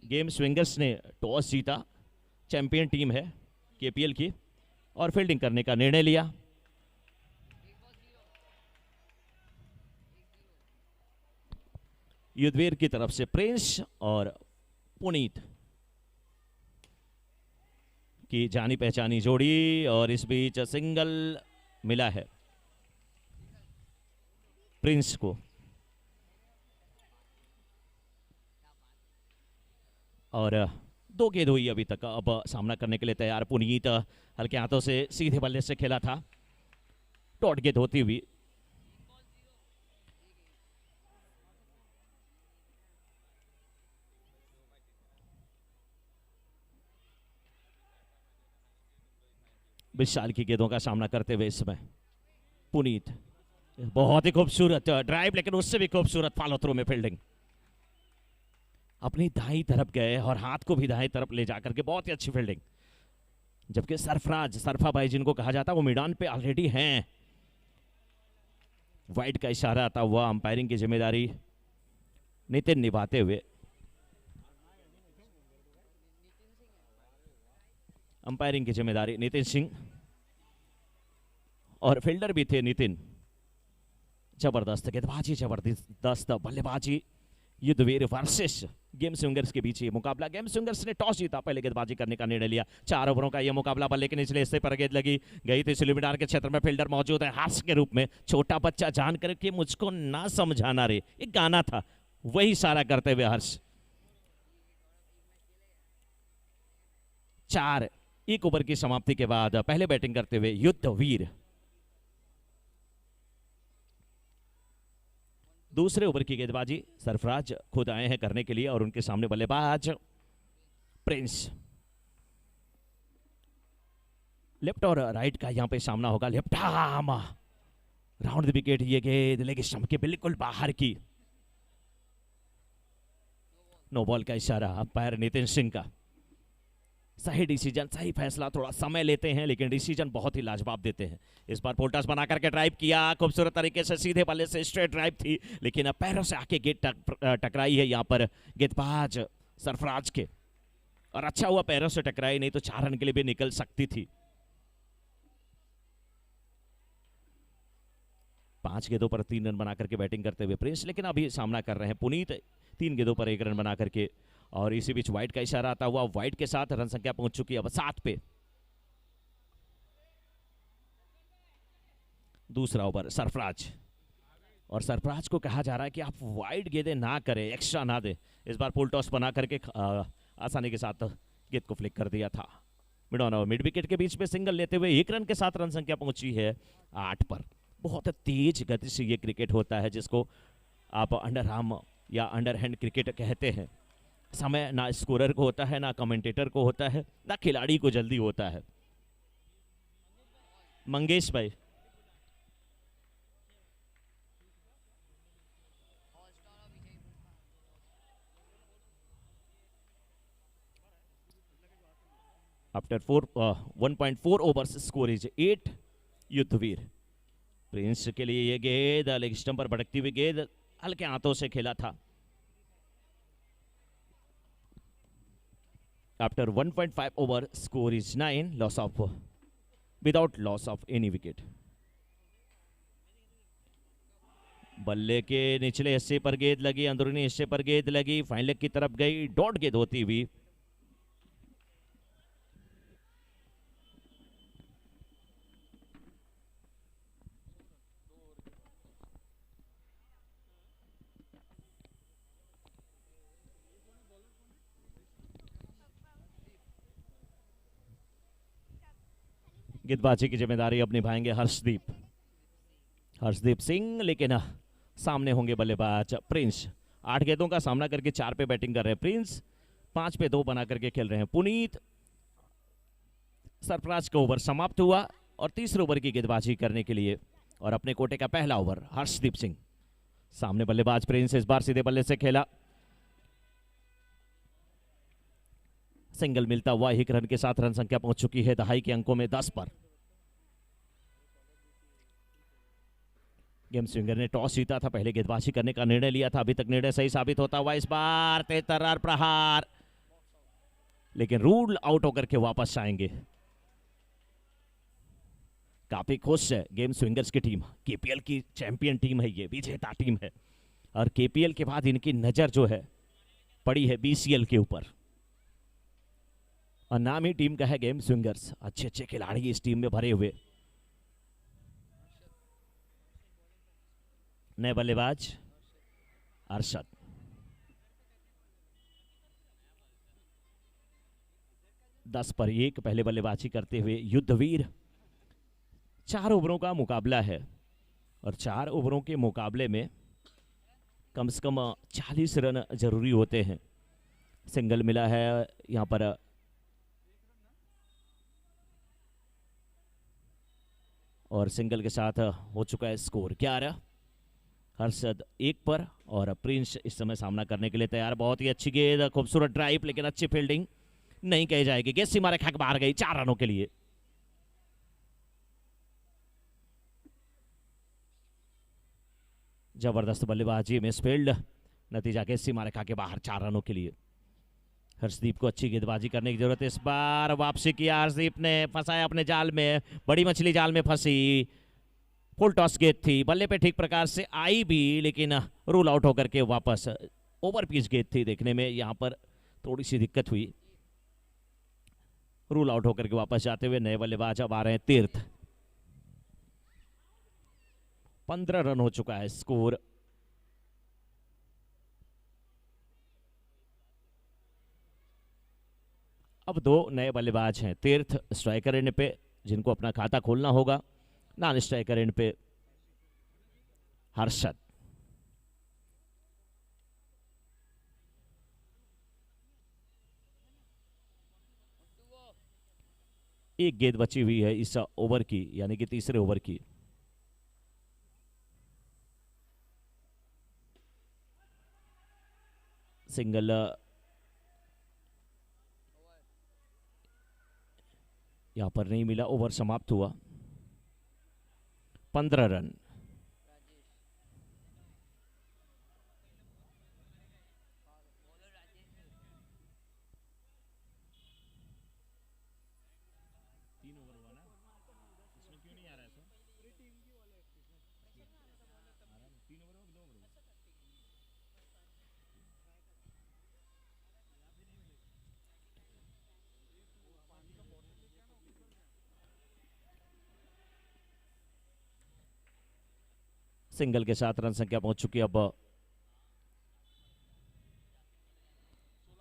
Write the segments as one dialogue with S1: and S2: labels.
S1: Game Swingers ने toss जीता, champion team है केपीएल की, और फील्डिंग करने का निर्णय लिया। युद्धवीर की तरफ से प्रिंस और पुनीत की जानी पहचानी जोड़ी, और इस बीच सिंगल मिला है प्रिंस को। और 2 गेंद हुई अभी तक, अब सामना करने के लिए तैयार पुनीत। हल्के हाथों से सीधे बल्ले से खेला था, डॉट गेंद होती हुई। विशाल की गेंदों का सामना करते हुए इस समय पुनीत, बहुत ही खूबसूरत ड्राइव, लेकिन उससे भी खूबसूरत फॉलो थ्रू में फील्डिंग। अपनी दाईं तरफ गए और हाथ को भी दाईं तरफ ले जाकर के बहुत ही अच्छी फील्डिंग। जबकि सरफराज, सरफा भाई जिनको कहा जाता है, वो मैदान पे ऑलरेडी हैं। वाइड का इशारा आता हुआ, अंपायरिंग की जिम्मेदारी नितिन निभाते हुए। अंपायरिंग की जिम्मेदारी नितिन सिंह, और फील्डर भी थे नितिन। जबरदस्त गेंदबाजी, जबरदस्त बल्लेबाजी। युद्धवीर वर्सेस गेम स्विंगर्स के बीच ये मुकाबला। गेम स्विंगर्स ने टॉस जीता, पहले गेंदबाजी करने का निर्णय लिया। 4 ओवरों का यह मुकाबला, बल्ले के निचले हिस्से पर गेंद लगी गई थी। स्लिमिडार के क्षेत्र में फील्डर मौजूद है हर्ष के रूप में। छोटा बच्चा जान करके मुझको ना समझाना रे, एक गाना था, वही इशारा करते हुए हर्ष। 4 1 ओवर की समाप्ति के बाद पहले बैटिंग करते हुए युद्धवीर। दूसरे ओवर की गेंदबाजी सरफराज खुद आए हैं करने के लिए, और उनके सामने बल्लेबाज प्रिंस। लेफ्ट और राइट का यहां पे सामना होगा। Left arm round the wicket, ये गेंद लेग स्टंप के बिल्कुल बाहर की। नो बॉल का इशारा अंपायर नितिन सिंह का। सही डिसीजन, सही फैसला, थोड़ा समय लेते हैं लेकिन डिसीजन बहुत ही लाजवाब देते हैं। इस बार पोल्टास बना करके ड्राइव किया, खूबसूरत तरीके से सीधे बल्ले से स्ट्रेट ड्राइव थी, लेकिन अब पैरों से आके गेंद टकराई है यहां पर गेंदबाज सरफराज के, और अच्छा हुआ पैरों से टकराई, नहीं तो 4 रन के लिए भी निकल सकती थी। 5 गेंदों पर 3 रन बना करके बैटिंग करते हुए प्रिंस, लेकिन अभी सामना कर रहे हैं पुनीत 3 गेंदों पर 1 रन बना करके। और इसी बीच वाइड का इशारा आता हुआ, वाइड के साथ रन संख्या पहुंच चुकी है अब 7 पे। दूसरा ओवर सरफराज, और सरफराज को कहा जा रहा है कि आप वाइड गेंदें ना करें, एक्स्ट्रा ना दें। इस बार फुल टॉस बना करके आसानी के साथ गेंद को फ्लिक कर दिया था। मिड ऑन और मिड विकेट के बीच में सिंगल लेते हुए 1 रन के साथ रन संख्या पहुंची है 8 पर। बहुत तेज गति से ये क्रिकेट होता है, जिसको आप अंडर आर्म या अंडर हैंड क्रिकेट कहते हैं। समय ना स्कोरर को होता है, ना कमेंटेटर को होता है, ना खिलाड़ी को जल्दी होता है। मंगेश भाई, after 1.4 overs score is 8। Yudhvir Prince के लिए ये गेंद लेग स्टंप पर भटकती हुई गेंद हल्के हाथों से खेला था। After 1.5 over score is 9, loss of without loss of any wicket. बल्ले के निचले हिस्से पर गेंद लगी, अंदरूनी हिस्से पर गेंद लगी, फाइन लेग की तरफ गई, डॉट गेंद होती हुई। गेंदबाजी की जिम्मेदारी अब निभाएंगे हर्षदीप सिंह, लेकिन सामने होंगे बल्लेबाज प्रिंस। 8 गेंदों का सामना करके 4 पे बैटिंग कर रहे हैं प्रिंस, 5 पे 2 बना करके खेल रहे हैं पुनीत। सरफराज का ओवर समाप्त हुआ और तीसरे ओवर की गेंदबाजी करने के लिए और अपने कोटे का पहला ओवर हर्षदीप सिंह। सामने बल्लेबाज प्रिंस, इस बार सीधे बल्ले से खेला, सिंगल मिलता हुआ 1 रन के साथ रन संख्या पहुंच चुकी है दहाई के अंकों में 10 पर। गेम स्विंगर ने टॉस जीता था, पहले गेंदबाजी करने का निर्णय लिया था, अभी तक निर्णय सही साबित होता हुआ इस बार तेज तर्रार प्रहार लेकिन रूल आउट होकर के वापस आएंगे। काफी खुश है गेम स्विंगर्स की टीम, केपीएल की चैंपियन टीम है, ये विजेता टीम है, और केपीएल के बाद इनकी नजर जो है पड़ी है बीसीएल के ऊपर, और नाम ही टीम का है गेम स्विंगर्स। अच्छे अच्छे खिलाड़ी इस टीम में भरे हुए। नए बल्लेबाज अरशद, 10 पर 1 पहले बल्लेबाजी करते हुए युद्धवीर। 4 ओवरों का मुकाबला है और 4 ओवरों के मुकाबले में कम से कम 40 रन जरूरी होते हैं। सिंगल मिला है यहाँ पर, और सिंगल के साथ हो चुका है स्कोर 11। हर्षद 1 पर और प्रिंस इस समय सामना करने के लिए तैयार। बहुत ही अच्छी गेंद, खूबसूरत ड्राइव, लेकिन अच्छी फील्डिंग नहीं कही जाएगी। गेंद सीमा रेखा के बाहर गई 4 रनों के लिए। जबरदस्त बल्लेबाजी, मिसफील्ड, नतीजा गेंद सीमा रेखा के बाहर 4 रनों के लिए। हर्षदीप को अच्छी गेंदबाजी करने की जरूरत है। इस बार वापसी किया हर्षदीप ने, फंसाया अपने जाल में, बड़ी मछली जाल में फंसी। फुल टॉस गेंद थी, बल्ले पे ठीक प्रकार से आई भी, लेकिन रूल आउट होकर के वापस। ओवर पिच गेंद थी, देखने में यहां पर थोड़ी सी दिक्कत हुई। रूल आउट होकर के वापस जाते हुए नए बल्लेबाज अब आ रहे हैं तीर्थ। 15 रन हो चुका है स्कोर। अब 2 नए बल्लेबाज हैं। तीर्थ स्ट्राइकर एंड पे, जिनको अपना खाता खोलना होगा। नॉन स्ट्राइकर एंड पे हर्षद। एक गेंद बची हुई है इस ओवर की, यानी कि तीसरे ओवर की। सिंगल यहां पर नहीं मिला, ओवर समाप्त हुआ। 15 रन। सिंगल के साथ रन संख्या पहुंच चुकी है अब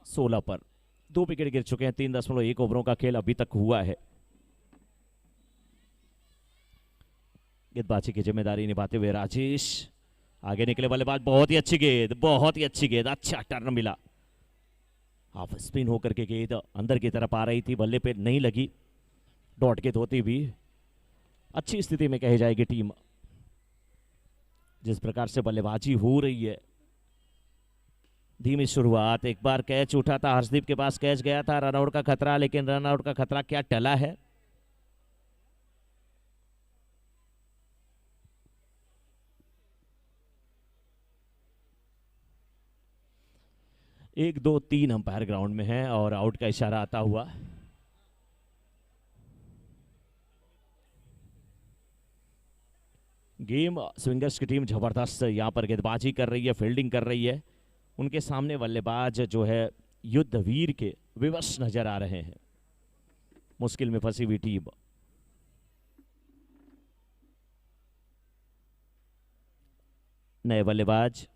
S1: 16 पर। 2 विकेट गिर चुके हैं। 3.1 ओवरों का खेल अभी तक हुआ है। गेंदबाजी की जिम्मेदारी निभाते हुए राजेश आगे निकले बल्लेबाज। बहुत ही अच्छी गेंद, बहुत ही अच्छी गेंद, अच्छा टर्न मिला। हाफ स्पिन होकर के गेंद अंदर की तरफ आ रही थी, बल्ले पे नहीं लगी। डॉट गेंद होती भी अच्छी स्थिति में कही जाएगी टीम। जिस प्रकार से बल्लेबाजी हो रही है, धीमी शुरुआत। एक बार कैच उठा था, हर्षदीप के पास कैच गया था, रनआउट का खतरा, लेकिन रनआउट का खतरा क्या टला है। एक, दो, 3 अंपायर ग्राउंड में है और आउट का इशारा आता हुआ। गेम स्विंगर्स की टीम जबरदस्त यहां पर गेंदबाजी कर रही है, फील्डिंग कर रही है। उनके सामने बल्लेबाज जो है युद्धवीर के विवश नजर आ रहे हैं। मुश्किल में फंसी हुई टीम। नए बल्लेबाज,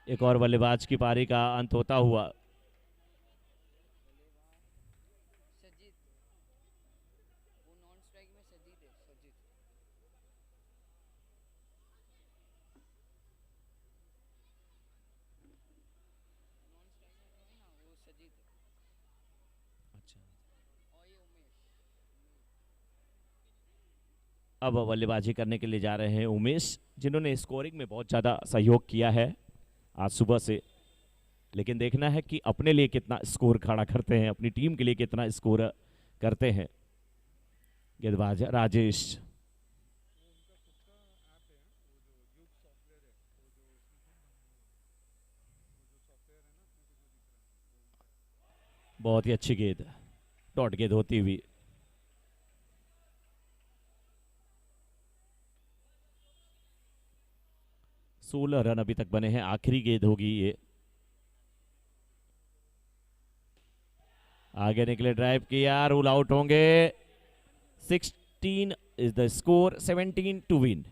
S1: एक और बल्लेबाज की पारी का अंत होता हुआ। अब बल्लेबाजी करने के लिए जा रहे हैं उमेश, जिन्होंने स्कोरिंग में बहुत ज़्यादा सहयोग किया है आज सुबह से। लेकिन देखना है कि अपने लिए कितना स्कोर खड़ा करते हैं, अपनी टीम के लिए कितना स्कोर करते हैं। गेंदबाज राजेश, बहुत ही अच्छी गेंद, डॉट गेंद होती हुई। सोलह रन अभी तक बने हैं, आखिरी गेंद होगी ये। आगे निकले, ड्राइव किया, रूल आउट होंगे। 16 is the score, 17 to win.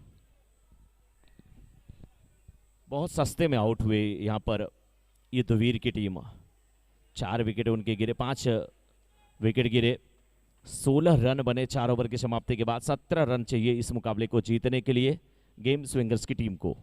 S1: बहुत सस्ते में आउट हुए यहां पर युद्धवीर की टीम। 4 विकेट उनके गिरे, 5 विकेट गिरे, 16 रन बने 4 ओवर की समाप्ति के बाद। 17 रन चाहिए इस मुकाबले को जीतने के लिए गेम स्विंगर्स की टीम को।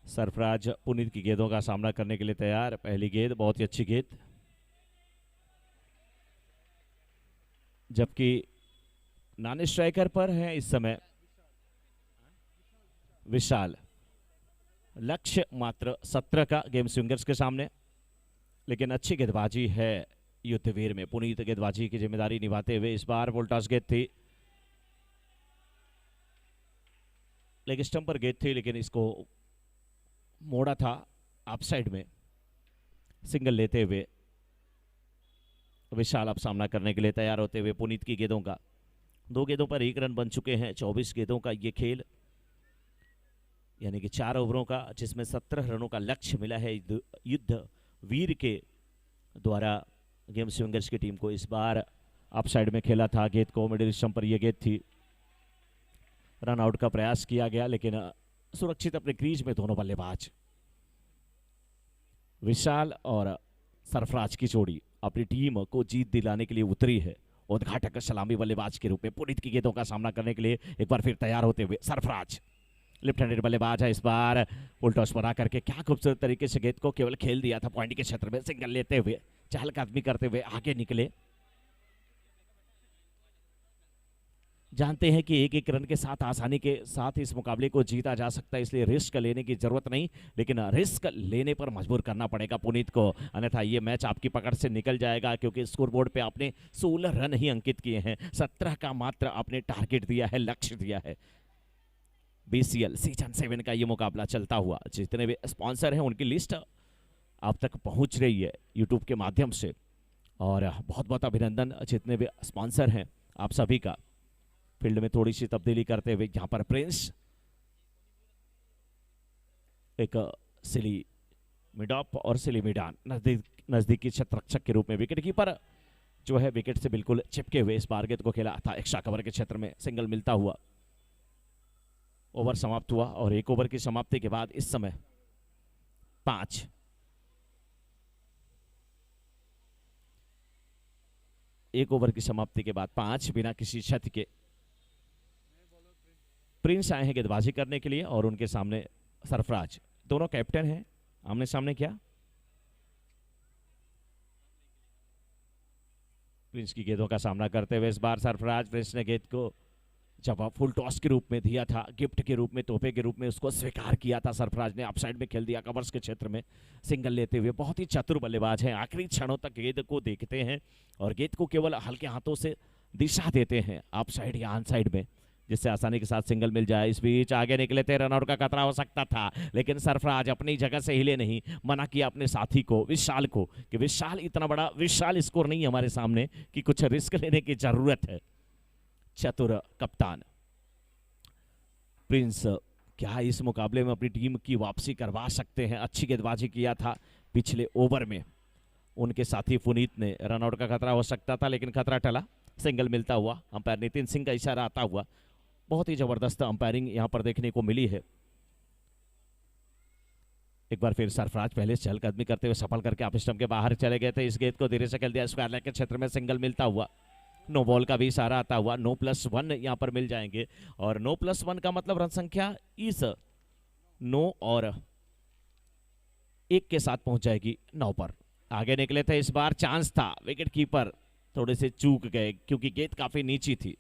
S1: सरफराज पुनीत की गेंदों का सामना करने के लिए तैयार। पहली गेंद बहुत ही अच्छी गेंद, जबकि नॉन स्ट्राइकर पर है इस समय विशाल। लक्ष्य मात्र 17 का गेम स्विंगर्स के सामने, लेकिन अच्छी गेंदबाजी है युद्धवीर में। पुनीत गेंदबाजी की जिम्मेदारी निभाते हुए, इस बार वोल्टास गेंद थी, लेग स्टंप पर गेंद थी, लेकिन इसको मोड़ा था अप साइड में। सिंगल लेते हुए विशाल अब सामना करने के लिए तैयार होते हुए पुनीत की गेंदों का। 2 गेंदों पर 1 रन बन चुके हैं। 24 गेंदों का ये खेल, यानी कि 4 ओवरों का, जिसमें 17 रनों का लक्ष्य मिला है युद्ध वीर के द्वारा गेम स्विंगर्स की टीम को। इस बार अप साइड में खेला था गेंद को, मिडिल स्टंप पर यह गेंद थी। रन आउट का प्रयास किया गया, लेकिन सुरक्षित अपने क्रीज में दोनों बल्लेबाज। विशाल और सरफराज की जोड़ी अपनी टीम को जीत दिलाने के लिए उतरी है। उद्घाटक सलामी बल्लेबाज के रूप में पुनीत की गेंदों का सामना करने के लिए एक बार फिर तैयार होते हुए सरफराज। लेफ्ट हैंडेड बल्लेबाज है, इस बार फुल टॉस बना करके क्या खूबसूरत तरीके से गेंद को केवल खेल दिया था पॉइंट के क्षेत्र में। सिंगल लेते हुए चहलकदमी करते हुए आगे निकले। जानते हैं कि एक रन के साथ आसानी के साथ इस मुकाबले को जीता जा सकता है, इसलिए रिस्क लेने की जरूरत नहीं, लेकिन रिस्क लेने पर मजबूर करना पड़ेगा पुनीत को, अन्यथा ये मैच आपकी पकड़ से निकल जाएगा। क्योंकि स्कोरबोर्ड पे आपने 16 रन ही अंकित किए हैं, 17 का मात्र आपने टारगेट दिया है, लक्ष्य दिया है। BCL सीजन 7 का ये मुकाबला चलता हुआ, जितने भी स्पॉन्सर हैं उनकी लिस्ट आप तक पहुंच रही है यूट्यूब के माध्यम से, और बहुत बहुत अभिनंदन जितने भी स्पॉन्सर हैं आप सभी का। फील्ड में थोड़ी सी तब्दीली करते हुए यहां पर प्रिंस एक सिली मिडॉप और सिली मिडान नजदीकी क्षेत्ररक्षक के रूप में। विकेट कीपर जो है विकेट से बिल्कुल चिपके हुए इस बार गेंद को खेला था एक्स्ट्रा कवर के क्षेत्र में, सिंगल मिलता हुआ। ओवर समाप्त हुआ और एक ओवर की समाप्ति के बाद इस समय 5 एक ओवर की समाप्ति के बाद 5 बिना किसी क्षति के प्रिंस आए हैं गेंदबाजी करने के लिए और उनके सामने सरफराज। दोनों कैप्टन हैं, आमने सामने क्या। प्रिंस की गेंदों का सामना करते हुए इस बार सरफराज। प्रिंस ने गेंद को जब फुल टॉस के रूप में दिया था, गिफ्ट के रूप में, तोहफे के रूप में उसको स्वीकार किया था। सरफराज ने अपसाइड में खेल दिया, कवर्स के क्षेत्र में सिंगल लेते हुए। बहुत ही चतुर बल्लेबाज हैं, आखिरी क्षणों तक गेंद को देखते हैं और गेंद को केवल हल्के हाथों से दिशा देते हैं अपसाइड या अनसाइड में, जिससे आसानी के साथ सिंगल मिल जाए। इस बीच आगे निकले थे, रनआउट का खतरा हो सकता था, लेकिन सरफराज अपनी जगह से हिले नहीं। मना किया अपने साथी को, विशाल को, कि विशाल इतना बड़ा विशाल स्कोर नहीं है हमारे सामने कि कुछ रिस्क लेने की जरूरत है। चतुर कप्तान प्रिंस क्या इस मुकाबले में अपनी टीम की वापसी करवा सकते हैं। अच्छी गेंदबाजी किया था पिछले ओवर में उनके साथी पुनीत ने। रनआउट का खतरा हो सकता था लेकिन खतरा टला, सिंगल मिलता हुआ। अंपायर नितिन सिंह का इशारा आता हुआ। बहुत ही जबरदस्त अंपायरिंग यहां पर देखने को मिली है। एक बार फिर सरफराज पहले चहलकदमी करते हुए सफल करके आप स्टंप के बाहर चले गए थे। इस गेंद को धीरे से खेल दिया, स्क्वायर लेग के क्षेत्र में सिंगल मिलता हुआ। नो बॉल का भी इशारा आता हुआ। 9+1 यहां पर मिल जाएंगे और 9+1 का मतलब रन संख्या इस 9 और 1 के साथ पहुंच जाएगी 9 पर। आगे निकले थे, इस बार चांस था, विकेट कीपर थोड़े से चूक गए क्योंकि गेंद काफी नीची थी।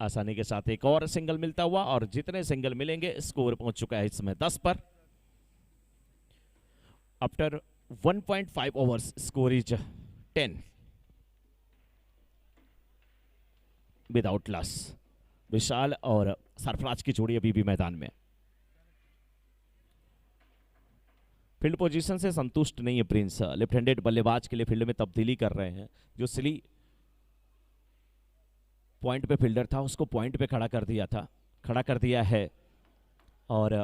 S1: आसानी के साथ एक और सिंगल मिलता हुआ और जितने सिंगल मिलेंगे स्कोर पहुंच चुका है इस समय 10 पर। After 1.5 overs score is 10 without loss. Vishal और सरफराज की जोड़ी अभी भी मैदान में। फील्ड पोजीशन से संतुष्ट नहीं है प्रिंस। लेफ्ट हैंडेड बल्लेबाज के लिए फील्ड में तब्दीली कर रहे हैं। जो सिली पॉइंट पे फील्डर था उसको पॉइंट पे खड़ा कर दिया है और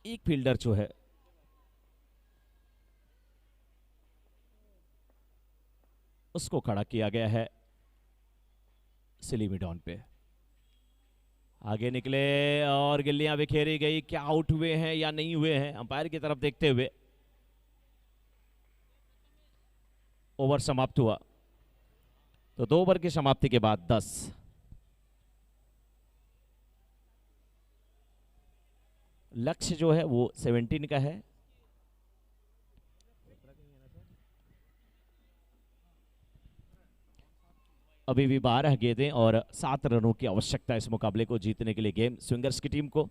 S1: एक फील्डर जो है उसको खड़ा किया गया है सिली मिडॉन पे। आगे निकले और गिल्लियां बिखेरी गई। क्या आउट हुए हैं या नहीं हुए हैं, अंपायर की तरफ देखते हुए ओवर समाप्त हुआ। तो 2 ओवर की समाप्ति के बाद 10। लक्ष्य जो है वो 17 का है। अभी भी 12 गेंदें और 7 रनों की आवश्यकता है इस मुकाबले को जीतने के लिए गेम स्विंगर्स की टीम को।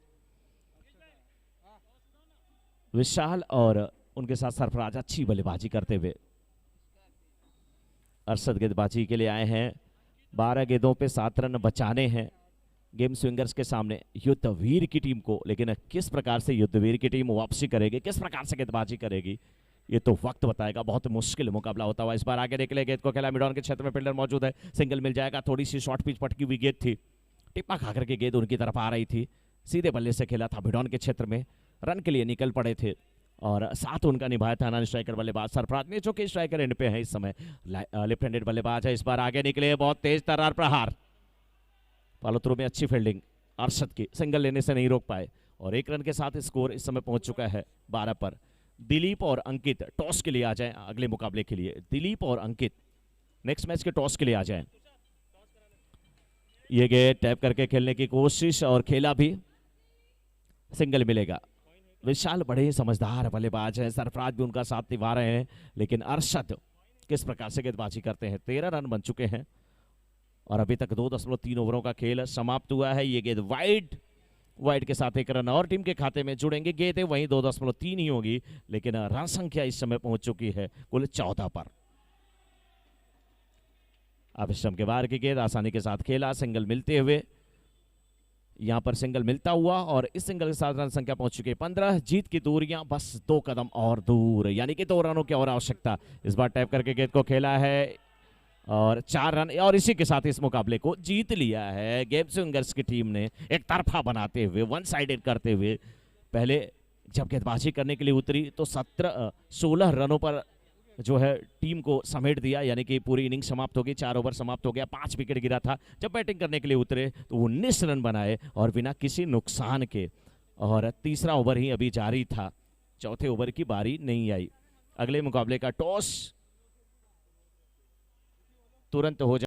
S1: विशाल और उनके साथ सरफराज अच्छी बल्लेबाजी करते हुए। अरशद गेंदबाजी के लिए आए हैं। 12 गेंदों पे 7 रन बचाने हैं गेम स्विंगर्स के सामने युद्धवीर की टीम को। लेकिन किस प्रकार से युद्धवीर की टीम वापसी करेगी, किस प्रकार से गेंदबाजी करेगी, ये तो वक्त बताएगा। बहुत मुश्किल मुकाबला होता हुआ। इस बार आगे निकले, गेंद को खेला, मिडॉन के क्षेत्र में फील्डर मौजूद है, सिंगल मिल जाएगा। थोड़ी सी शॉर्ट पिच पटकी हुई गेंद थी, टिप्पा खाकर के गेंद उनकी तरफ आ रही थी। सीधे बल्ले से खेला था मिडॉन के क्षेत्र में, रन के लिए निकल पड़े थे और साथ उनका निभाया था नॉन स्ट्राइकर बल्लेबाज सरफराज ने, जो कि स्ट्राइकर एंड पे है इस समय। लेफ्ट हैंडेड बल्लेबाज है। इस बार आगे निकले, बहुत तेज तर्रार प्रहार, फॉलो थ्रू में अच्छी फील्डिंग अरशद की, सिंगल लेने से नहीं रोक पाए और 1 रन के साथ स्कोर इस समय पहुंच चुका है 12 पर। दिलीप और अंकित टॉस के लिए आ जाएं अगले मुकाबले के लिए। दिलीप और अंकित नेक्स्ट मैच के टॉस के लिए आ जाएं। ये गेंद टैप करके खेलने की कोशिश और खेला भी, सिंगल मिलेगा। विशाल बड़े ही समझदार बल्लेबाज हैं, सरफराज भी उनका साथ निभा रहे हैं, लेकिन अरशद किस प्रकार से गेंदबाजी करते हैं। 13 रन बन चुके हैं और अभी तक 2.3 ओवरों का खेल समाप्त हुआ है। ये गेंद वाइड के साथ 1 रन और टीम के खाते में जुड़ेंगे। गेंदें वहीं 2.3 ही होगी, लेकिन रन संख्या इस समय पहुंच चुकी है कुल 14 पर। अब स्टंप के बाहर की गेंद आसानी के साथ खेला, सिंगल मिलते हुए, यहां पर सिंगल मिलता हुआ और इस सिंगल के साथ रन संख्या पहुंच चुकी है 15। जीत की दूरियां बस 2 कदम और दूर, यानी कि 2 रनों की और आवश्यकता। इस बार टैप करके गेंद को खेला है और 4 रन और इसी के साथ इस मुकाबले को जीत लिया है गेम स्विंगर्स की टीम ने, एक तरफा बनाते हुए, 1 साइडेड करते हुए। पहले जब गेंदबाजी करने के लिए उतरी तो 16 रनों पर जो है टीम को समेट दिया, यानी कि पूरी इनिंग समाप्त हो गई, 4 ओवर समाप्त हो गया, 5 विकेट गिरा था। जब बैटिंग करने के लिए उतरे तो 19 रन बनाए और बिना किसी नुकसान के। और तीसरा ओवर ही अभी जारी था, चौथे ओवर की बारी नहीं आई। अगले मुकाबले का टॉस तुरंत हो